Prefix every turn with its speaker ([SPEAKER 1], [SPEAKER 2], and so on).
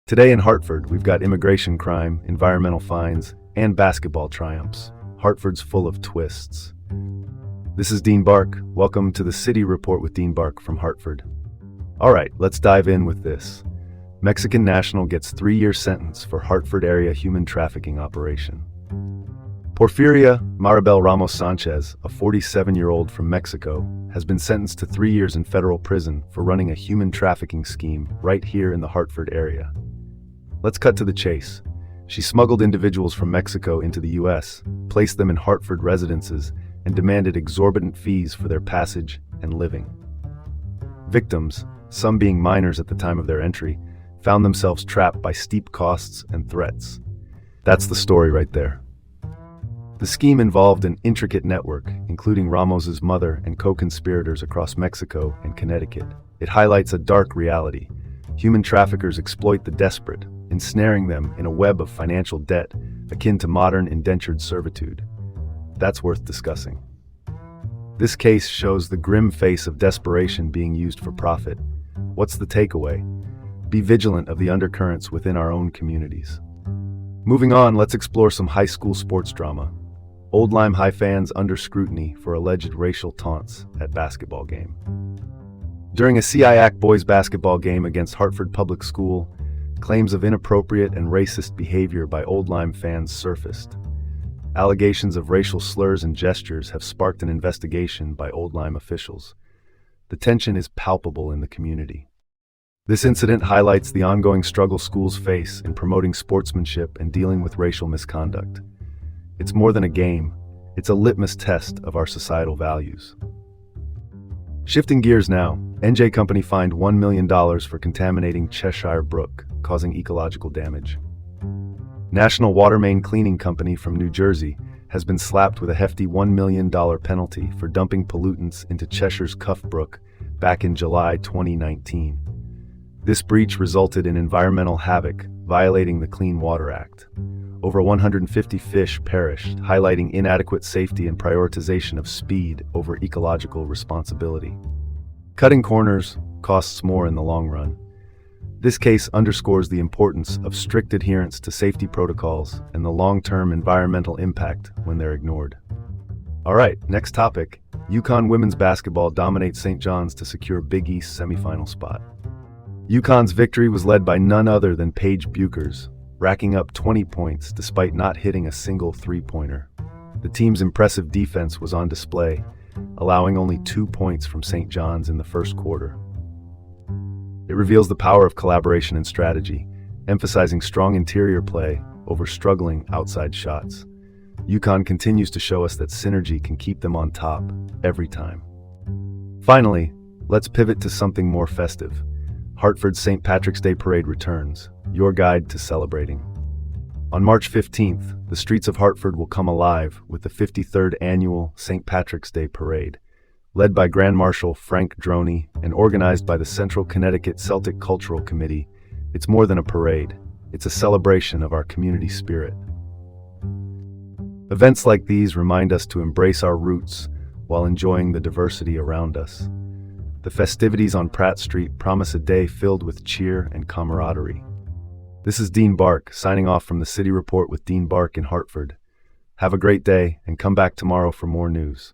[SPEAKER 1] Today in Hartford, we've got immigration crime, environmental fines, and basketball triumphs. Hartford's full of twists. This is Dean Bark. Welcome to the City Report with Dean Bark from Hartford. All right, let's dive in with this. Mexican national gets 3-year sentence for Hartford area human trafficking operation. Porfiria Maribel Ramos Sanchez, a 47-year-old from Mexico, has been sentenced to 3 years in federal prison for running a human trafficking scheme right here in the Hartford area. Let's cut to the chase. She smuggled individuals from Mexico into the U.S., placed them in Hartford residences, and demanded exorbitant fees for their passage and living. Victims, some being minors at the time of their entry, found themselves trapped by steep costs and threats. That's the story right there. The scheme involved an intricate network, including Ramos's mother and co-conspirators across Mexico and Connecticut. It highlights a dark reality. Human traffickers exploit the desperate, ensnaring them in a web of financial debt akin to modern indentured servitude. That's worth discussing. This case shows the grim face of desperation being used for profit. What's the takeaway? Be vigilant of the undercurrents within our own communities. Moving on, let's explore some high school sports drama. Old Lyme High fans under scrutiny for alleged racial taunts at basketball game. During a CIAC boys basketball game against Hartford Public School, claims of inappropriate and racist behavior by Old Lyme fans surfaced. Allegations of racial slurs and gestures have sparked an investigation by Old Lyme officials. The tension is palpable in the community. This incident highlights the ongoing struggle schools face in promoting sportsmanship and dealing with racial misconduct. It's more than a game, it's a litmus test of our societal values. Shifting gears now, NJ Company fined $1 million for contaminating Cheshire Brook, causing ecological damage. National Water Main Cleaning Company from New Jersey has been slapped with a hefty $1 million penalty for dumping pollutants into Cheshire's Cuff Brook back in July 2019. This breach resulted in environmental havoc, violating the Clean Water Act. Over 150 fish perished, highlighting inadequate safety and prioritization of speed over ecological responsibility. Cutting corners costs more in the long run. This case underscores the importance of strict adherence to safety protocols and the long-term environmental impact when they're ignored. All right, next topic. UConn women's basketball dominates St. John's to secure Big East semifinal spot. UConn's victory was led by none other than Paige Buchers, racking up 20 points despite not hitting a single three-pointer. The team's impressive defense was on display, allowing only 2 points from St. John's in the first quarter. It reveals the power of collaboration and strategy, emphasizing strong interior play over struggling outside shots. UConn continues to show us that synergy can keep them on top every time. Finally, let's pivot to something more festive. Hartford's St. Patrick's Day Parade returns, your guide to celebrating. On March 15th, the streets of Hartford will come alive with the 53rd Annual St. Patrick's Day Parade, led by Grand Marshal Frank Droney and organized by the Central Connecticut Celtic Cultural Committee. It's more than a parade, it's a celebration of our community spirit. Events like these remind us to embrace our roots while enjoying the diversity around us. The festivities on Pratt Street promise a day filled with cheer and camaraderie. This is Dean Bark, signing off from the City Report with Dean Bark in Hartford. Have a great day and come back tomorrow for more news.